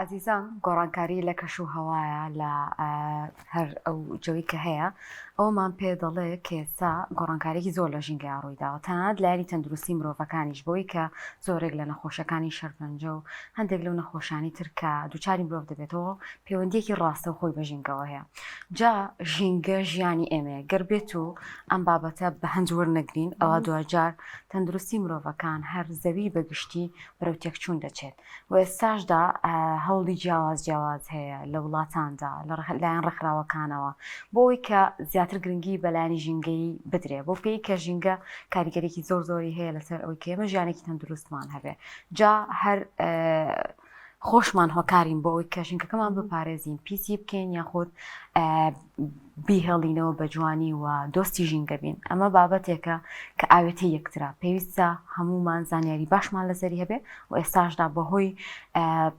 ئەزیزان گۆڕانکاری لە کەش و هەوایە لە هەر ئەو جوی کە هەیە ئەومان پێ دەڵێ کێسا گۆڕانکارێکی زۆر لە ژینگە ڕوویداوە تەنانەت لایری تەندروستی مرۆڤەکانیش بۆی کە زۆرێک لە نەخۆشەکانی شەرپەنجە و هەندێک لەو نەخۆشانی ترکە دووچاری مرۆڤ دەبێتەوە پەیوەندیەکی ڕاستە و خۆی بە ژینگەوە هەیە. جا ژینگە ژیانی ئێمەیە گەربێت و ئەم بابەتە بە هەند وەرنەگرین ئەوە دوجار تەندروستی مرۆڤەکان هەر زەوی بەگشتی بەرەو تێکچوون دەچێت و ئێستاشدا هەوڵی جیاواز هەیە لە وڵاتاندا لایەن ڕێکخراوەکانەوە بۆی کە زیاتر گرنگی بەلایانی ژینگەی بدرێ بۆ پێی کە ژینگە کاریگەرێکی زۆری هەیە لەسەر ئەوی کە ئێمە ژیانێکی تەندروستمان هەبێ. جا هەر خۆشمان هۆکارین بۆ ئەوی کە ژینگەکەمان بپارێزین پیسی بکەین یاخود بیهێڵینەوە بە جوانی و دۆستی ژینگە بین. ئەمە بابەتێکە کە ئاوێتی یەکترا پێویستە هەمومان زانیاری باشمان لەسەری هەبێ و ئێستاشدا بەهۆی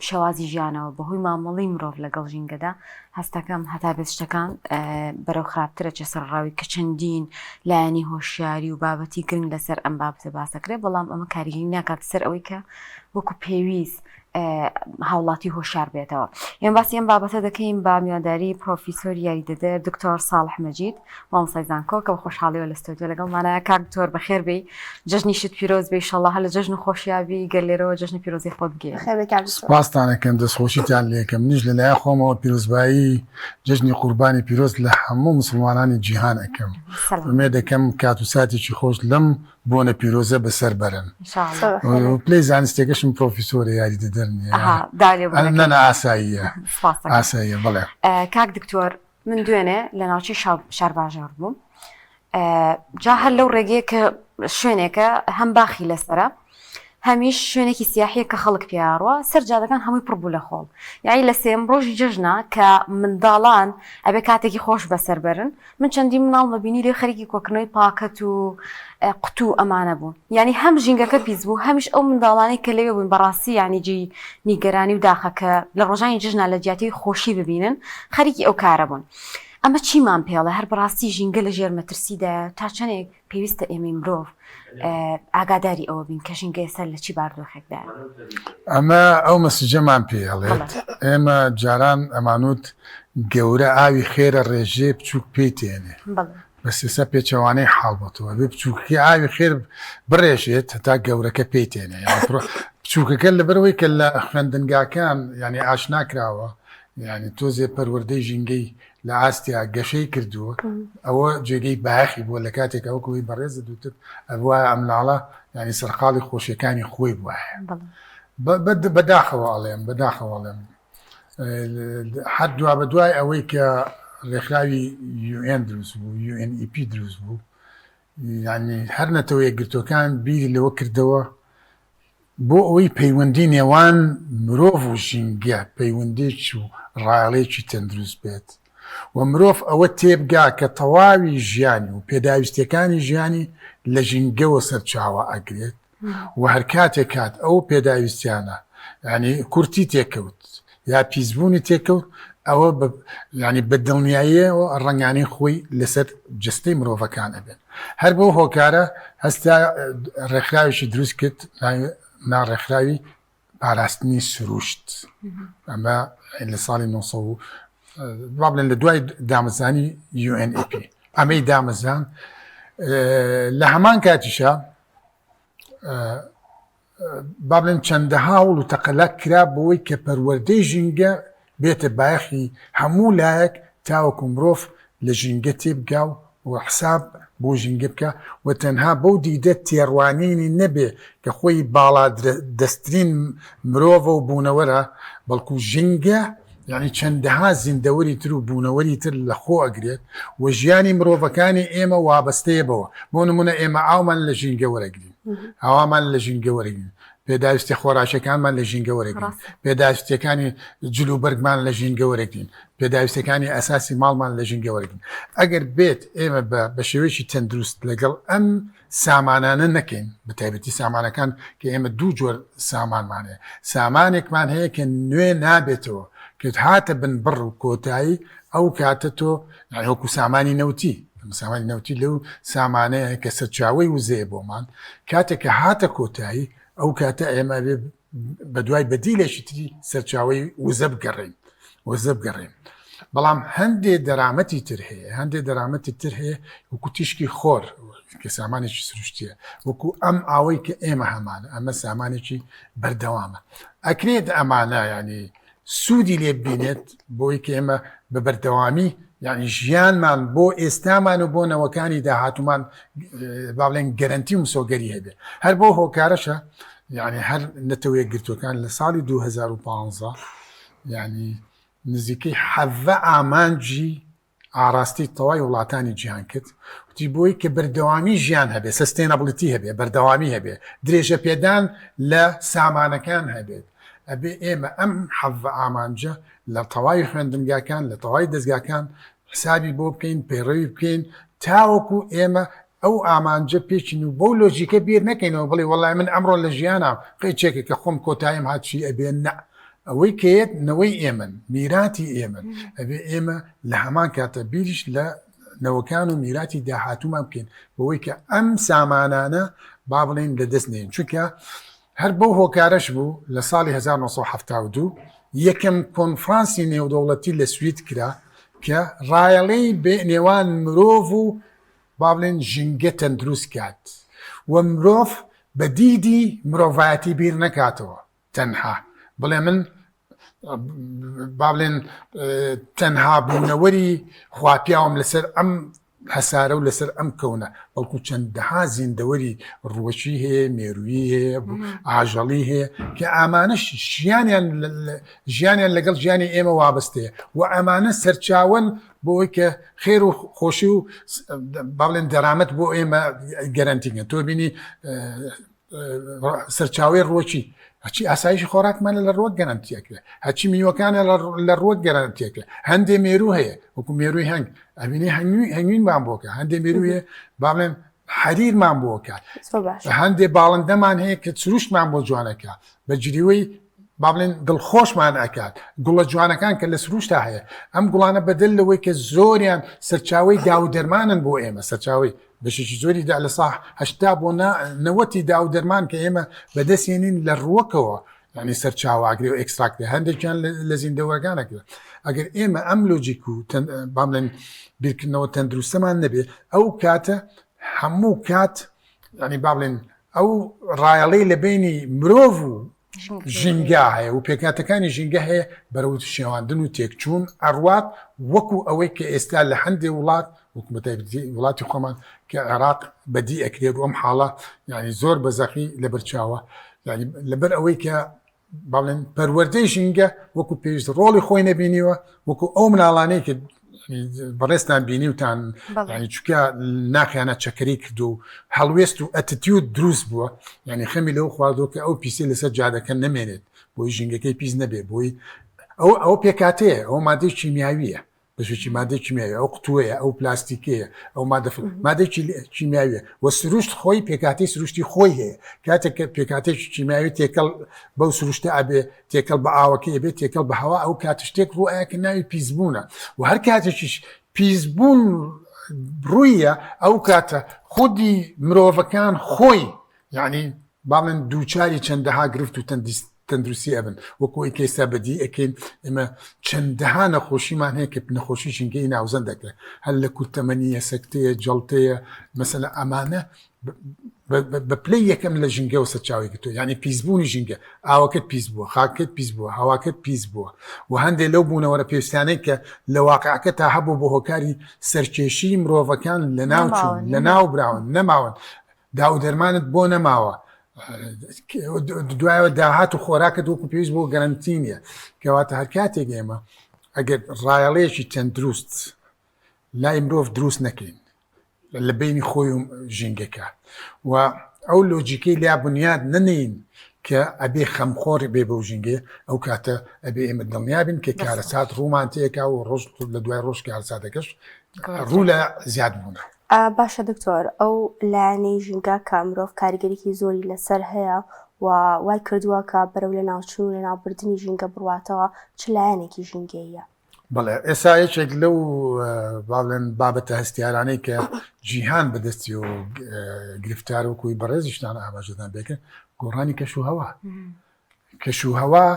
شێوازی ژیانەوە بەهۆی مامەڵی مرۆڤ لەگەڵ ژینگەدا هەستەکەم هەتا بێت شتەکان بەرەو خراپترە چە سەرڕاوی کە چەندین لایەنی هۆشیاری و بابەتی گرنگ لەسەر ئەم بابەتە باسەکرێت بەڵام ئەمە کاریگەری ناکات سەر ئەوەی کە وەکو پێویست هاوڵاتی هۆشیار بێتەوە. ئێمە باسی ئەم بابەتە دەکەین با میوانداری پرۆفیسۆر یاریدەدەر دکتۆر ساڵح مەجید مامۆستای زانکۆ کە بە خۆشحاڵیەوە لە ستۆدیۆ لەگەڵمانایە. کاک دکتۆر بەخێر بێی جەژنیشت پیرۆز بێ ئینشەڵڵا هەر لە جەژن و خۆشیاوی گەلێرەوە جەژنی پیرۆزی خۆت بگێڕ. سپاستانەکەم دەستخۆشیتان لێکم منیش لەلایەن خۆمەوە پیرۆزبایی جەژنی قوربانی پیرۆز لە هەموو مسلمانانی جیهان ئەکەم. ئومێد دەکەم کات و ساتێکی خۆش لەم بۆنە پیرۆزە بەسەر بەرن. پلەی زانستێکەشم پرۆفیسۆرە یاریدەدەر نە ئاساییە بڵێ. کاک دکتۆر من دوێنێ لە ناوچی شارباژار بووم جا هەر لەو ڕێگەیە کە شوێنێکە هەم باخی لەسرە هەمیش شوێنێکی سیاحیە کە خەڵک پیاڕوە سەر جادەکان هەمووی پڕبوو لە خۆڵ یعنی لە سێم ڕۆژی جژنە کە منداڵان ئەبێ کاتێکی خۆش بەسەر بەرن من چەندی مناڵ مەبینی لێ خەریکی کۆکردنەوەی پاکەت و قوتو ئەمانە بوون یعنی هەم ژینگەکە پیس بوو هەمیش ئەو منداڵانی کە لەوێ بوون بەڕاستی یعنیجی نیگەرانی و داخەکە لە ڕۆژانی جژنا لە جیاتی خۆشی ببینن خەریکی ئەو کارە بوون. ئەمە چیمان پێڵە هەر بەڕاستی ژینگە لە ژێر مەترسیدا تا چەندێک پێویستە ئێمەی مرۆڤ ئاگاداری ئەوە بین کە ژینگە ئێستا لە چی باردۆخێکدا. ئەمە ئەو مەسیجەمان پێڵێت ئێمە جاران ئەمانوت گەورە ئاوی خێرە ڕێژێ بچووک پێی تێنێ بەس ئێستا پێچەوانەی حاڵبەتەوە بێ بچووکی ئاوی خێر بڕێژێت هەتا گەورەکە پێی تێنێ بچووکەکە لەبەرەوەی کە لە خوێندنگاکان ینی ئاشناکراوە یعنی تۆزێ پەروەردەی ژینگەی لە ئاستیا گەشەی کردووە ئەوە جێگەی باخی بووە لە کاتێک ئەو کوی بەڕێزە دووتر ئەوە ئەمناڵە ینی سەرقاڵی خۆشیەکانی خۆی بووایە بەداخەوەڵێم حد دوا بە دوای ئەوەی کە ڕێکخراوی UN دروست بوو UNEP دروست بوو ینی هەر نەتەوە یەکگرتوەکان بیری لەوە کردەوە بۆ ئەوەی پەیوەندی نێوان مرۆڤ و ژینگە پەیوەندێکی و ڕاڵێکی تەندروست بێت و مرۆڤ ئەوە تێبگا کە تەواوی ژیانی و پێداویستەکانی ژیانی لە ژینگەوە سەرچاوە ئەگرێت و هەر کاتێک کات ئەو پێداویستیانە ینی کورتی تێکەوت یا پیسبوونی تێکەوت ئەوە ینی بە دڵنیاییەوە ڕەنگانی خۆی لەسەر جستەی مرۆڤەکان ئەبێت. هەر بۆ هۆکارە هەستا ڕێکخراوێکی دروست کرد ناڕێکخراوی پاراستنی سروشت ئەمە لە ساڵی 1900 بڵێن لە دوای دامەزانی UNEP ئەمەی دامەزان لە هەمان کاتیشە با بڵێن چەندەها هەوڵ و تەقەلات کرا بەوەی کە پەروەردەی ژینگە بێتە بایەخی هەموو لایەک تاوەکو مرۆڤ لە ژینگە تێبگا و حساب بۆ ژینگە بکە و تەنها بەو دیدە تێڕوانینی نەبێ کە خۆی باڵا دەستترین مرۆڤە و بوونەوەرە بەڵکو ژینگە یعنی چەندەها زیندەوەری تر و بوونەوەری تر لە خۆ ئەگرێت و ژیانی مرۆڤەکانی ئێمە وابەستەیە بەوە بۆ نمونە ئێمە ئاومان لە ژینگە وەرەگرین هەوامان لە ژینگە وەرەگرین پێداویستی خۆراشەکانمان لە ژینگە وەرەگرین پێداویستەکانی جلوبەرگمان لە ژینگە وەرەگرین پێداویستەکانی ئەساسی ماڵمان لە ژینگە وەرەگرین. ئەگەر بێت ئێمە بە شێوەیەکی تەندروست لەگەڵ ئەم سامانانە نەکەین بەتایبەتی سامانەکان کە ئێمە دوو جۆر سامانمانەیە سامانێکمان هەیە کە نوێ نابێتەوە کە هاتە بن بڕ و کۆتایی ئەو کاتە تۆ وەکو سامانی نەوتی سامانی نەوتی لەو سامانەیە کە سەرچاوەی وزەیە بۆمان کاتێک کە هاتە کۆتایی ئەو کاتە ئێمە بە دوای بەدیلێکی تری سەرچاوی وزە بگەڕین بەڵام هەندێ دەرامەتی تر هەیە وەکو تیشکی خۆر کە سامانێکی سروشتیە وەکو ئەم ئاوەی کە ئێمە هەمانە ئەمە سامانێکی بەردەوامە ئەکرێت ئەمانە ینی سوودی لێ ببینێت بۆی کە ئێمە بە بەردەوامی یعنی ژیانمان بۆ ئێستامان و بۆ نەوەکانی داهاتومان با بڵێن گەرنتی و مسۆگەری هەبێ هەر بۆ هۆکارەشە یعنی هەر نەتەوەیە گرتوەکان لە ساڵی 2015 یعنی نزیکەی 17 ئامانجی ئاراستی تەواوی وڵاتانی جیهان کرد وتی بۆی کە بەردەوامی ژیان هەبێ سستێنەبڵیتی هەبێ بەردەوامی هەبێ درێژە پێدان لە سامانەکان هەبێت ئەبێ ئێمە ئەم 17 ئامانجە لە تەواوی خوێندنگاکان لە تەواوی دەستگاکان حسابی بۆ بکەین پەیڕەوی بکەین تاوەکو ئێمە ئەو ئامانجە پێچین و بۆ لۆجیکە بیر نەکەینەوە بڵێ وەڵای من ئەمڕۆ لە ژیانم قەیچێکە کە خۆم کۆتاییم هاتچی ئەبێ نە ئەوەی کێت نەوەی ئێمن میراتی ئێمن ئەبێ ئێمە لە هەمان کاتە بیریش لە نەوەکان و میراتی داهاتوومان بکەین بەوەی کە ئەم سامانانە با بڵێن لەدەست نێن چونکە هەر بەو هۆکارەش بوو لە ساڵی 1972 یەکەم کۆنفرانسی نێودەوڵەتی لە سوید کرا کە ڕایەڵەی بێ نێوان مرۆڤ و با بڵێن ژینگە تەندروست کات و مرۆڤ بە دیدی مرۆڤایەتی بیر نەکاتەوە تەنها بڵێ من با بڵێن تەنها بوونەوەری خواپیاوم لەسەر ئەم هەسارە و لەسەر ئەم کەونە بەڵکو چەندەها زیندەوەری ڕوەشی هەیە مێرویی هەیە ئاژەڵی هەیە کە ئامانەش ژیانیان لەگەڵ ژیانی ئێمە وابستەیە و ئەمانە سەرچاوەن بۆی کە خێر و خۆشی و با بڵێن دەرامەت بۆ ئێمە گەرانتیگەن تۆ بینی سەرچاوی ڕۆکی هەچی ئاسایشی خۆراکمانە لە ڕۆک گەرانتیەکرێ هەچی میوەکانە لە ڕۆک گەرانتیەکرێ هەندێ مێرو هەیە وەکو مێروی هەنگ ئەبینی هەنگوینمان بۆکە هەندێ مێرویە با بڵێن حەریرمان بۆکە هەندێ باڵندەمان هەیە کە سروشتمان بۆ جوانەکە بە جریوەی با بڵێن دڵخۆشمان ئەکات گوڵە جوانەکان کە لە سروشتا هەیە ئەم گوڵانە بەدل لەوەی کە زۆریان سەرچاوی داودەرمانن بۆ ئێمە سەرچاوی بەشێکی زۆری دا لە ساح 80 بۆ 90 داودەرمان کە ئێمە بەدەستێنین لە ڕووەکەوە ینی سەرچاواگری و ئەکستراکتێ هەندێکیان لە زیندەوەرگانەکرێت ئەگەر ئێمە ئەم لۆجیک و با بڵێن بیرکردنەوە تەندروستەمان نەبێت ئەو کاتە هەموو کات ینی با بڵێن ئەو ڕایەڵەی لە بینی مرۆڤ و ژینگە هەیە و پێکاتەکانی ژینگە هەیە بەرەو شێواندن و تێکچوون ئەڕوات وەکو ئەوەی کە ئێستا لە هەندێک وڵات وڵاتی خۆمان کە عێراق بەدی ئەکرێت و ئەم حاڵە ینی زۆر بەزەقی لە بەرچاوە لەبەر ئەوەی کە با بڵێن پەروەردەی ژینگە وەکو پێویست ڕۆڵی خۆی نەبینیوە وەکو ئەو مناڵانەی کە بەڕێستان بینیوتان ینی چونکە ناخیانە چەکەری کرد و هەڵوێست و ئەتیتیود دروست بووە ینی خەمی لەو خواردۆ کە ئەو پیسی لەسەر جادەکە نەمێنێت بۆی ژینگەکەی پیس نەبێ بۆی ئەو پێکاتەیە ئەو مادەی کیمیاویە بەشێکی مادەی کیمیاوی ئەو قوتووەیە ئەو پلاستیکەیە ئەو مادەی کیمیاویە و سروشت خۆی پێکاتی سروشتی خۆی هەیە کاتێک کە پێکاتێکی کیمیاوی تێکەڵ بەو سروشتە ئەبێ تێکەڵ بە ئاوەکەی بێت تێکەڵ بە هەوا ئەو کات شتێک ڕوئایە کە ناوی پیسبوونە و هەر کاتێکیش پیسبوون ڕوویە ئەو کاتە خودی مرۆڤەکان خۆی یعنی باڵێن دووچاری چەندەها گرفت و تەندروستی ئەبن وەکو ئێستا بەدی ئەکەین ئێمە چەندەها نەخۆشیمان هەیە کە نەخۆشی ژینگەی ناوزەند دەکرێت هەر لە کورتەمەنیە سەکتەیە جەڵتەیە مەسەلە ئەمانە بە پلەی یەکەم لە ژینگە و سەرچاوی گرتووە یعنی پیسبوونی ژینگە ئاوەکەت پیس بووە خاکت پیس بووە هەواکەت پیس بووە و هەندێک لەو بوونەوەرە پێویستانەی کە لە واقعەکە تا هەبوو بۆ هۆکاری سەرکێشی مرۆڤەکان لە ناوچوون لە ناو براون نەماون داودەرمانت بۆ نەماوە دوایەوە داهات و خۆراکە وەکو پێویست بۆ گەرانتی نیە کەواتە هەر کاتێک ئێمە ئەگەر ڕایەڵەیەکی تەندروست لای مرۆڤ دروست نەکەین لە بینی خۆی و ژینگەکە و ئەو لۆجیکەی لا بنیاد نەنین کە ئەبێ خەمخۆڕ بێ بەو ژینگە ئەو کاتە ئەبێ ئێمە دڵنیابین کە کارەسات ڕوومان تێکا و ڕۆژ لە دوای ڕۆژ کارەساتەکەش ڕوو لە زیاد بوونە. باشە دکتۆر ئەو لایەنەی ژینگە کە مرۆڤ کاریگەریکی زۆری لەسەر هەیە و وای کردووە کە بەرەو لە ناوچوون لە ناوبردننی ژینگە بڕواتەوە چ لایەنێکی ژینگەیە؟ بەڵێ ئێستا یەکێک لەو باڵێن بابەتە هەستیارانەی کە جیهان بەدەستی و گرفتار و کوی بەڕێزیشتان ئاماژەدان بێکە گۆڕانی کەش و هەوا کەشوهەوا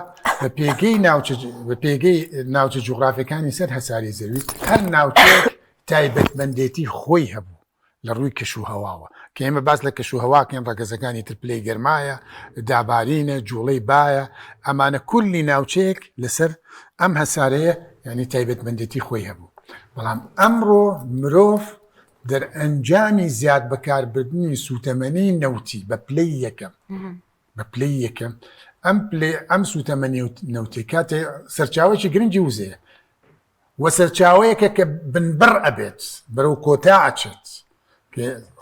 بە پێگەی ناوچە جوغرافیەکانی سەر هەساری زەوی هەر ناوچەیەک تایبەتمەندێتی خۆی هەبوو لە ڕووی کەشوهەواوە کە ئێمە باس لە کەشوهەواکەین ڕەگەزەکانی تر پلەی گەرمایە دابارینە جوڵەی باە ئەمانە کولی ناوچەیەک لەسەر ئەم هەسارەیە ینی تایبەتمەندێتی خۆی هەبوو بەڵام ئەمڕۆ مرۆڤ دەرئەنجامی زیاد بەکاربردنی سوتەمەنی نەوتی بە پلەی یەکەم ئەم سوتەمەنی نەوتی کاتێ سەرچاوەیەکی گرنگی وزەیە وە سەرچاوەیەکە کە بنبڕ ئەبێت بەرەو کۆتا ئاچێت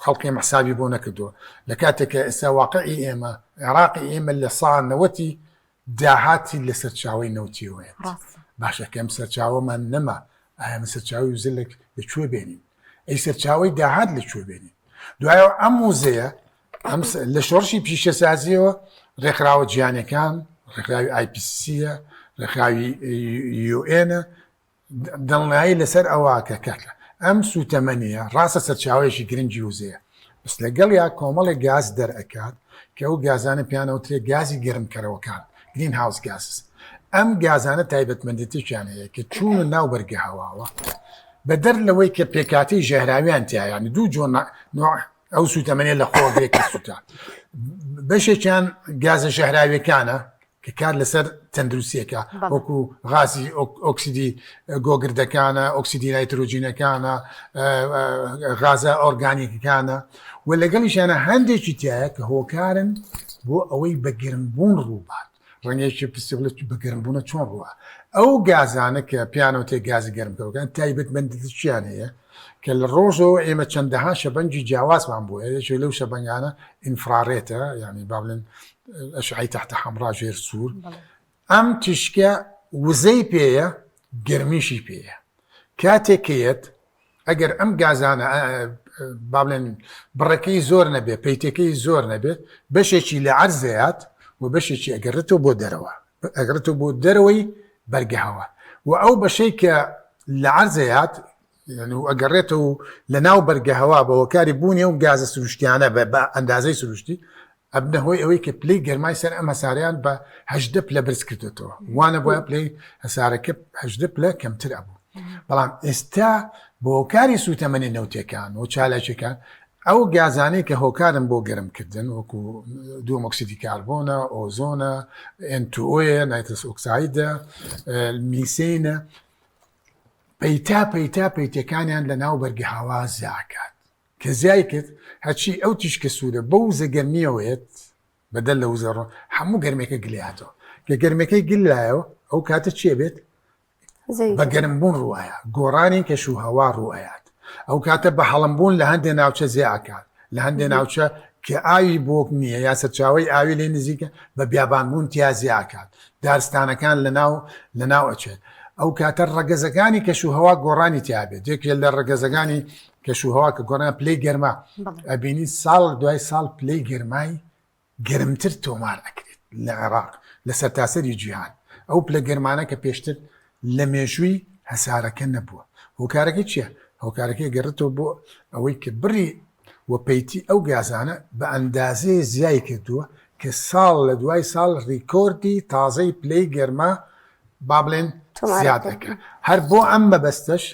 خەڵکی حسابی بۆ نەکردووە لە کاتێکە ئێستا واقعی ئێمە عێراقی ئێمە لە ساڵ 90 داهاتی لە سەرچاوی نەوتیوەیە باشە کەم سەرچاوەمان نەما ئەمە سەرچاوی وزە لەکوێ بێنین ئەی سەرچاوی داهات لەکوێ بێنین دوایەوە ئەم وزەیە لە شۆڕشی پیشەسازیەوە ڕێکخراوە جیهانیەکان ڕێکخراوی IPCCە ڕێکخراوی UN دڵنیایی لەسەر ئەوواکە کاکە ئەم سوتەمەنیە ڕاستە سەرچاوەیەکی گرنگی وزەیە بەس لەگەڵ یا کۆمەڵی گاز دەرئەکات کە ئەو گازانە پیانەوترێ گازی گەرمکەرەوەکان گرین هاوس گاسس ئەم گازانە تایبەتمەندێتیشیان هەیە کە چوونە ناو بەرگە هەواوە بە دەر لەوەی کە پێکاتی ژەهراویان تایانی دوو جۆر ئەو سوتەمەنێ لە خۆگرێکی سووتە بەشێکیان گازە ژەهراویەکانە کە کار لەسەر تەندروستیەکە وەکو غازی ئۆکسیدی گۆگردەکانە ئۆکسیدی نایترۆجینەکانە غازە ئۆرگانیکەکانە و لەگەڵیشانە هەندێکی تایە کە هۆکارن بۆ ئەوەی بە گرمبوون ڕووبات ڕەنگێکی پرسیڵێت بە گرمبوونە چۆن ڕووە ئەو گازانە کە پیانەوە تێ گازی گەرمکەوەکان تایبەتمەندیان هەیە کە لە ڕۆژەوە ئێمە چەندەها شەبەنگی جیاوازمان بووە یەکێک لەو شەبەنگانە ئینفرارێتە یعنی با بڵێن ئەشعەی تەحتە حەمرا ژێر سوور ئەم تیشکە وزەی پێیە گرمیشی پێیە کاتێکەیەت ئەگەر ئەم گازانە با بڵێن بڕەکەی زۆر نەبێت پەیتەکەی زۆر نەبێت بەشێکی لە عەرزەیات و بەشێکی ئەگەڕێتەوە بۆ دەرەوە ئەگەڕێتەوە بۆ دەرەوەی بەرگەهەوە و ئەو بەشەی کە لە عەرزەیات ئەگەڕێتەوە لە ناو بەرگەهەوا بە هۆکاری بوونی و گازە سروشتیانە بە ئەندازەی سروشتی ئەبنە هۆی ئەوەی کە پلەی گەرمای سەر ئەم هەساریان بە 8 پلە برز کردێتەوە وانە بۆیە پلەی هەسارەکە 8 پلە کەمتر ئەبوو بەڵام ئێستا بۆ هۆکاری سوتەمەنی نەوتەکان و چالاکیەکان ئەو گازانەی کە هۆکارن بۆ گەرمکردن وەکو دووەم ئۆکسیدی کاربۆنە ئۆزۆنە N2O نایترۆس ئۆکسایدە میسینە پەیتەکانیان لە ناو بەرگە هەوا زیاکات کە زیای کرد هەچی ئەو تیشکە سوورە بە وزە گەرمیەوەیەت بەدەل لە وزەڕۆ هەموو گەرمێکە گلاتەوە کە گەرمەکەی گلایەوە ئەو کاتە چێ بێت بە گەرمبوون ڕوایە گۆڕانی کەشوهەوا ڕوایات ئەو کاتە بە هەڵمبوون لە هەندێک ناوچە زیاکات لە هەندێک ناوچە کە ئاوی بۆک نییە یا سەرچاوی ئاوی لێ نزیکە بە بیابانبوون تیا زیاکات دارستانەکان لە ناو ئەچێت ئەو کاتە ڕەگەزەکانی کەشوهەوا گۆڕانی تیابێت یەکێک لە ڕەگەزەکانی کەشوهەوا کە گۆڕان پلەی گەرما ئەبینی ساڵ دوای ساڵ پلەی گەرمای گەرمتر تۆمار ئەکرێت لە عێراق لە سەرتاسەری جیهان ئەو پلە گەرمانە کە پێشتر لە مێژووی هەسارەکە نەبووە هۆکارەکەی چییە؟ هۆکارەکەی گەڕێتەوە بۆ ئەوەی کە بڕی وە پەیتی ئەو گازانە بە ئەندازەیە زیای کردووە کە ساڵ لە دوای ساڵ ڕیکۆردی تازەی پلەی گەرما با بڵێن زیاد دەکە هەر بۆ ئەم مەبەستەش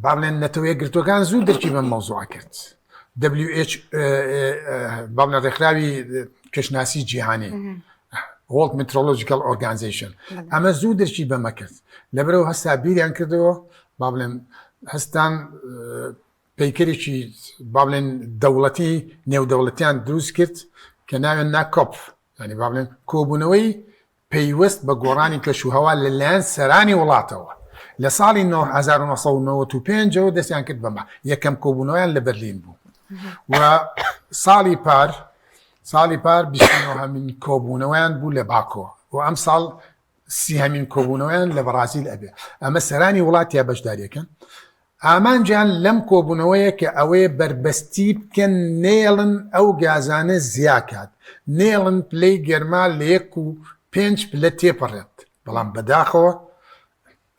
با بڵێن نەتەوە یەکگرتوەکان زوو دەرکی بە مەوزوع کرد WH با بڵێن ڕێکخراوی کەشناسی جیهانی World Meteorological Organization ئەمە زوو دەرکی بەمە کرد لەبەرەوە هەستا بیریان کردەوە با بڵێن هەستان پەیکەرێکی با بڵێن دەوڵەتی نێودەوڵەتیان دروست کرد کە ناوێن ناکۆپ ینی با بڵێن کۆبوونەوەی پەیوەست بە گۆڕانی کەشوهەوا لەلایەن سەرانی وڵاتەوە لە ساڵی 1995ەوە دەستیان کرد بەمە یەکەم کۆبوونەوەیان لە بەرلین بوو و ساڵی پار 29هەمین کۆبوونەوەیان بوو لە باکۆ و ئەم ساڵ 30هەمین کۆبوونەوەیان لە بەرازیل ئەبێ ئەمە سەرانی وڵاتیا بەشداریەکەن ئامانجیان لەم کۆبوونەوەیە کە ئەوەیە بربەستی بکەن نێڵن ئەو گازانە زیاکات نێڵن پلەی گەرما لە 1.5 پلە تێپەڕێت بەڵام بەداخەوە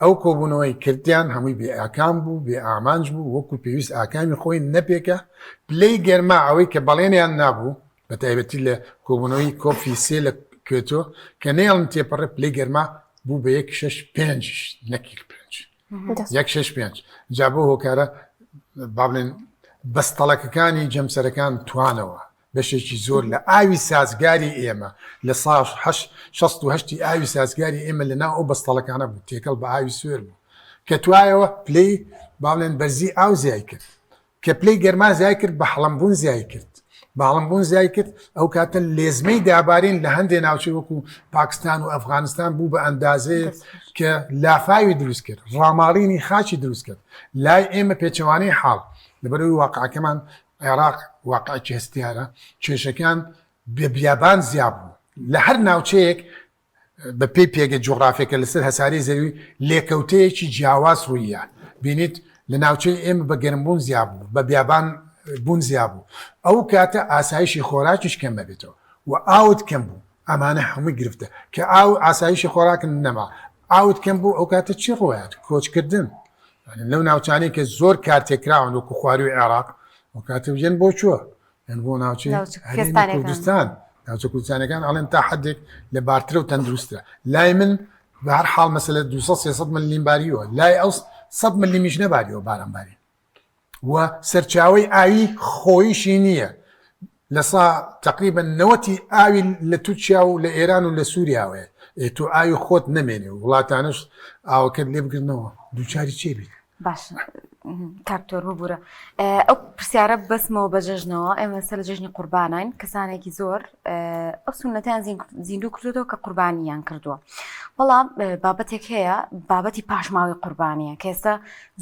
ئەو کۆبوونەوەی کردیان هەمووی بێ ئاکام بوو بێ ئامانج بوو وەکو پێویست ئاکامی خۆی نەپێکە پلەی گەرما ئەوەی کە بەڵێنیان نابوو بە تایبەتی لە کۆبوونەوەی کۆفی سێ لە کێتۆ کە نێڵم تێپەڕێ پلەی گەرما بوو بە 1.65 نەکیل 1.65 جا بۆ هۆکارە با بڵێن بەستەڵەکەکانی جەمسەرەکان توانەوە بەشێکی زۆر لە ئاوی سازگاری ئێمە لە 16 ئاوی سازگاری ئێمە لەناو ئەو بەستەڵەکانە بوو تێکەڵ بە ئاوی سوێر بوو کە توایەوە پلەی با بڵێن بەرزی ئاو زیای کرد کە پلەی گەرما زیای کرد بە هەڵەمبوون زیای کرد باڵمبوون زیای کرد ئەو کاتە لێزمەی دابارین لە هەندێک ناوچەی وەکو پاکستان و ئەفغانستان بوو بە ئەندازەیە کە لافاوی دروست کرد ڕاماڵینی خاچی دروست کرد لای ئێمە پێچەوانەی حاڵ لەبەرەوەی واقعەکەمان عێراق واقعی هەستیارە کێشەکان بە بیابان زیاب بوو لە هەر ناوچەیەک بە پێی پێگە جوغرافیەکە لەسەر هەساری زەوی لێکەوتەیەکی جیاواز ڕوویە بینیت لە ناوچەی ئێمە بە گەرمبوون زیاب بوو بە بیابان بوون زیاب بوو ئەو کاتە ئاسایشی خۆراکیش کەم بێتەوە و ئاوت کەم بوو ئەمانە هەمووی گرفتە کە ئاو ئاسایشی خۆراکن نەما ئاوت کەم بوو ئەو کاتە چی ڕۆیات کۆچکردن لەو ناوچانەی کە زۆر کار تێکراون وەکو خواروی عێراق ئەو کاتە بژێن بۆ چووە یان بۆ ناوچەی کوردستان ناوچە کوردستانەکان ئەڵێن تا حدێک لە بارترە و تەندروستە لای من بە هەر حاڵ مەسەلە 200-300 ملیم باریوە لای ئەو 100 ملیمیش نەباریەوە بارانباری و سەرچاوی ئاوی خۆیشی نییە لەسا تقریبا 90 ئاوی لە تورکیا و لە ئێران و لە سووریاوەیە تۆ ئاوی خۆت نەمێنێ و وڵاتانش ئاوەکەت لێ بگرنەوە دووچاری چێ بیت باش کاکتۆر ببوورە ئەو پرسیارە بەسمەوە بە جەژنەوە ئێمە سەر جەژنی قوربانین کەسانێکی زۆر ئەو سونەتیان زیندوو کردوەوە کە قوربانیان کردووە بەڵام بابەتێک هەیە بابەتی پاشماوی قوربانیە کە ئێستا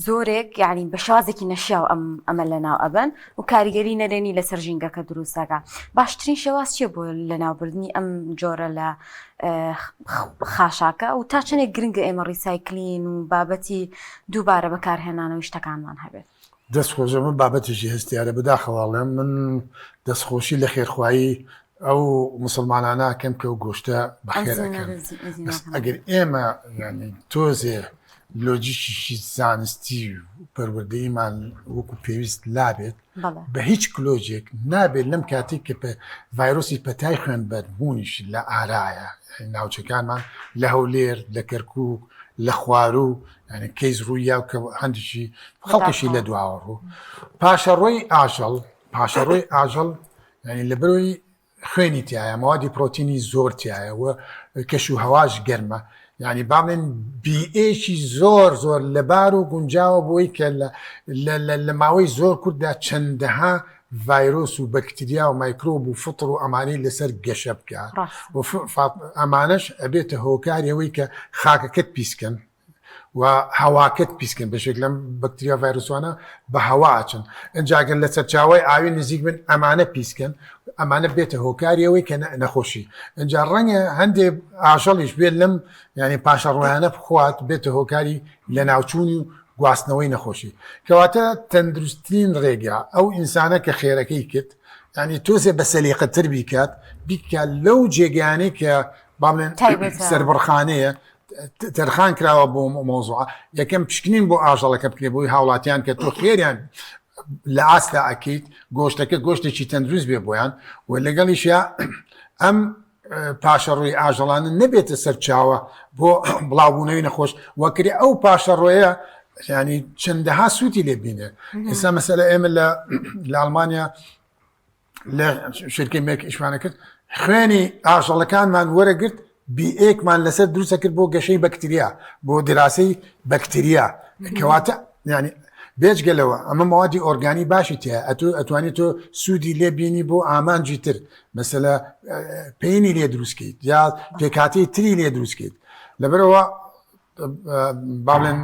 زۆرێک یعنی بە شازێکی نەشیاو ئەمە لەناو ئەبن و کاریگەری نەرێنی لەسەر ژینگەکە دروستەکە باشترین شێواز چیە بۆ لەناوبردنی ئەم جۆرە لە خاشاکە و تا چەندێک گرنگە ئێمە ڕیسایکلین و بابەتی دووبارە بەکارهێنانەوەی شتەکانمان هەبێت دەستخۆشە من بابەتێکی هەستیارە بداخەواڵێم من دەستخۆشی لە خێرخوایی ئەو مسلمانانەکەم کە و گۆشتە بەخێرەکەن ئەگەر ئێمە ینی تۆزێ لۆجیکی زانستی و پەروەردەیمان وەکو پێویست لابێت بە هیچ کلۆجێک نابێت لەم کاتێک کە ڤایرۆسی پەتای خوێنبەربوونیش لە ئارایە ناوچەکانمان لە هەولێر لە کەرکووک لە خوارو ینی کەیز ڕوویە و کە هەندێکی خەڵکیشی لە دواوە ڕوو پاشەڕۆی ئاژەڵ ینی لە بەرەوەی خوێنی تایە موادی پرۆتینی زۆر تایەوە کەش و هەواش گەرمە یعنی باڵێن بیئێکی زۆر لەبار و گونجاوە بۆی کە لە ماوەی زۆر کووردا چەندەها ڤایرۆس و بەکتریا و مایکرۆب و فطر و ئەمانەی لەسەر گەشە بکات ئەمانەش ئەبێتە هۆکاریەوەی کە خاکەکەت پیسکەن و هەواکەت پیسکەن بەشێک لەم بەکتریا ڤایرۆسوانە بە هەوا ئاچن ئەنجاگەن لە سەرچاوی ئاوی نزیک بن ئەمانە پیسکەن ئەمانە بێتە هۆکاریەوەی کە نەخۆشی ئەجا ڕەنگە هەندێک ئاژەڵیش بێت لەم ینی پاشەڕۆیانە بخوات بێتە هۆکاری لە ناوچوونی و گواستنەوەی نەخۆشی کەواتە تەندروستترین ڕێگا ئەو ئینسانە کە خێرەکەی کرد ینی تۆزێ بە سەلیقەتر بیکات لەو جێگیانەی کە با بڵێن سەربڕخانەیە تەرخان کراوە بۆ مۆزوع یەکەم پشکنین بۆ ئاژەڵەکە بکرێ بۆی هاوڵاتیان کە تۆ خێریان لە ئاستا ئەکەیت گۆشتەکە گۆشتێکی تەندروست بێ بۆیان و لەگەڵیشە ئەم پاشەڕۆی ئاژەڵانە نەبێتە سەرچاوە بۆ بڵاوبوونەوەی نەخۆش وەکری ئەو پاشەڕۆیە ینی چەندەها سووتی لێ بینێ ئێستا مەسەلە ئێمە لە ئەڵمانیا لە شرکەی مێک ئیشوانە کرد خوێنی ئاژەڵەکانمان وەرەگرت بیئێکمان لەسەر دروستە کرد بۆ گەشەی بەکتریا بۆ دراسی بەکتریا کەواتە ینی بێجگەلەوە ئەمە موادی ئۆرگانی باشی تایە ئەتوانێت تۆ سوودی لێ بینی بۆ ئامانجی تر مەسەلە پێینی لێ دروستکەیت یا پێکاتی تری لێ دروستکەیت لەبەرەوە با بڵێن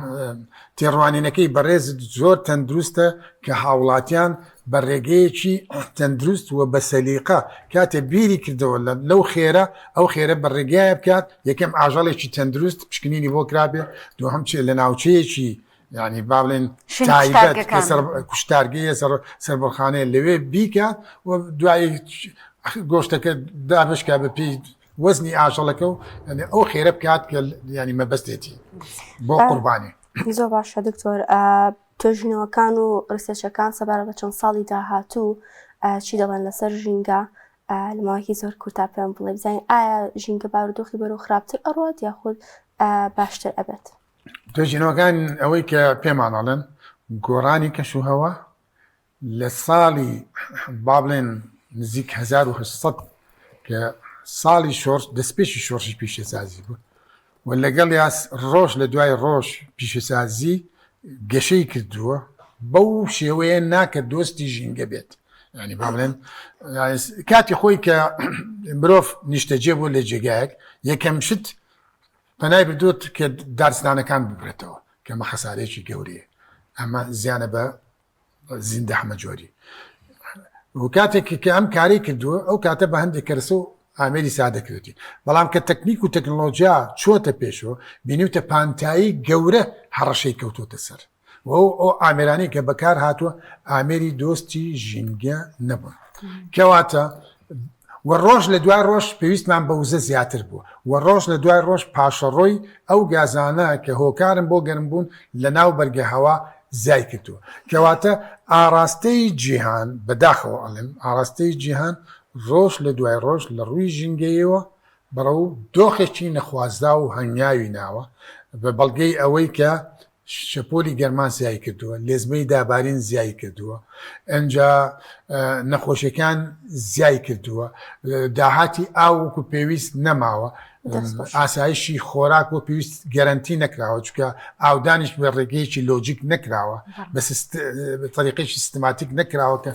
تێڕوانینەکەی بەڕێز زۆر تەندروستە کە هاوڵاتیان بە ڕێگەیەکی تەندروست و بە سەلیقە کاتێ بیری کردەوە لەو خێرە ئەو خێرە بە ڕێگایە بکات یەکەم ئاژەڵێکی تەندروست پشکنینی بۆ کرابێ دووهەم لە ناوچەیەکی ینی با بڵێن تایبەت کوشتارگەیە سەربڕخانەیە لەوێ بیکات و دوایی گۆشتەکە دابشکا بە پێی وەزنی ئاژەڵەکە و ئەو خێرە بکات کە ینی مەبەستێتی بۆ قوربانی زۆر باشە دکتۆر توێژینەوەکان و ڕسێچەکان سەبارەت بە چەند ساڵی داهاتوو چی دەڵێن لەسەر ژینگە لە ماوەیەکی زۆر کورتا پێم بڵێ بزانین ئایا ژینگە بارودۆخی بەرەو خراپتر ئەڕوات یاخود باشتر ئەبێت. توێژینەوەکان ئەوەی کە پێمانەڵێن گۆڕانی کەشوهەوا لە ساڵی با بڵێن نزیک 1970 کە ساڵی شۆرش دەستپێشی شۆڕشی پیشەسازی بوو و لەگەڵ یاس ڕۆژ لە دوای ڕۆژ پیشەسازی گەشەی کردووە بەو شێوەیە ناکە دۆستی ژینگە بێت. ینی با بڵێن کاتی خۆی کە مرۆڤ نیشتەجێ بوو لە جێگایەک یەکەم شت پەنای بردوت کە دارستانەکان ببرێتەوە کە ئەمە خەسارەیەکی گەورەیە، ئەمە زیانە بە زیندە هەمەجۆری و کاتێکی کە ئەم کاری کردووە ئەو کاتە بە هەندێک کەرسە و ئامێری سادەکرێتی، بەڵام کە تەکنیک و تەکنۆلۆژیا چۆتە پێشەوە بینیوتە پانتایی گەورە هەڕەشەی کەوتۆتە سەر و ئەو ئامێرانی کە بەکار هاتووە ئامێری دۆستی ژینگە نەبوون کەواتە و ڕۆژ لە دوای ڕۆژ پێویستمان بە وزە زیاتر بووە و ڕۆژ لە دوای ڕۆژ پاشەڕۆی ئەو گازانە کە هۆکارن بۆ گەرم بوون لە ناو بەرگە هەوا زای کردووە کەواتە ئاراستەی جیهان بەداخەوە ئەڵێم ئاراستەی جیهان ڕۆژ لە دوای ڕۆژ لە ڕووی ژینگەیەوە بەڕەو دۆخێکی نەخوازدا و هەنگاوی ناوە بە بەڵگەی ئەوەی کە شەپۆلی گەرمان زیای کردووە، لێزمەی دابارین زیای کردووە، ئەنجا نەخۆشیەکان زیای کردووە، داهاتی ئاوکو پێویست نەماوە، ئاسایشی خۆراک بۆ پێویست گەرانتی نەکراوە چکە ئاودانیش بە ڕێگەیەکی لۆجیک نەکراوە بە طریقێکی سیستماتیک نەکراوە کە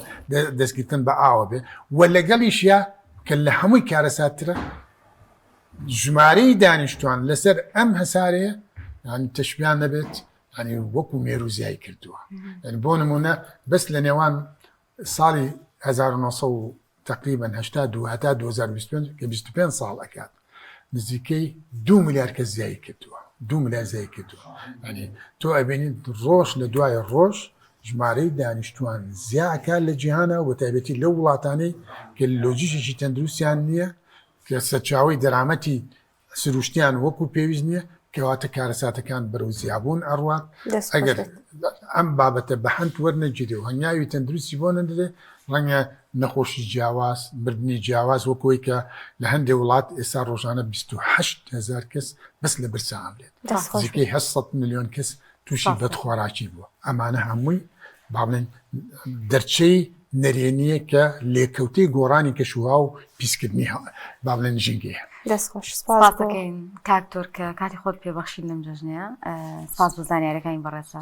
دەستگیرتن بە ئاوە بێ و لەگەڵیشە کە لە هەمووی کارەساترە ژمارەی دانیشتوان لەسەر ئەم هەسارەیە ینی تەشبیان نەبێت ینی وەکو مێرو زیای کردووە. ینی بۆ نمونە بەس لە نێوان ساڵی 1970 تقریبا 82 هەتا 2025 کە 25 ساڵ ئەکات نزیکەی 2 میلیارد کەس زیای کردووە، 2 میلیارد زیای کردووە. ینی تۆ ئەبینیت ڕۆژ لە دوای ڕۆژ ژمارەی دانیشتوان زیاکات لە جیهانە و تایبەتی لەو وڵاتانەی کە لۆجیشێکی تەندروستیان نییە کە سەرچاوەی دەرامەتی سروشتیان وەکو پێویست نییە کەواتە کارەساتەکان بەرەو زیابوون ئەڕوات. ئەگەر ئەم بابەتە بە هەند وەرنەگیرێ و هەنگاوی تەندروستی بۆ نەدرێ ڕەنگە نەخۆشی جیاواز بردننی جیاواز وەکۆی کە لە هەندێک وڵات ئێستا ڕۆژانە 28,000 کەس بەس لە برسان بێت زیکەی 800 میلیۆن کەس تووشی بەدخۆراکی بووە. ئەمانە هەمووی با بڵێن دەرچەی نەرێنیە کە لێکەوتەی گۆڕانی کەشوها و پیسکردنی با بڵێن ژینگەیە. دەستخۆش سپاس دەکەین کاکتۆر کە کاتی خۆت پێبەخشین لەم جەژنەیە. سپاس بۆ زانیاریەکانی بەڕێسا.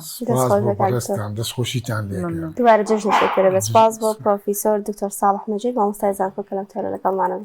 دەستخۆشیتان لێ دوبارە جەژنێکی پێرە بە سپاس بۆ پرۆفیسۆر دکتۆر ساڵح نەجیب مامۆستای زانکۆ کە لەم تۆرە لەگەڵمانە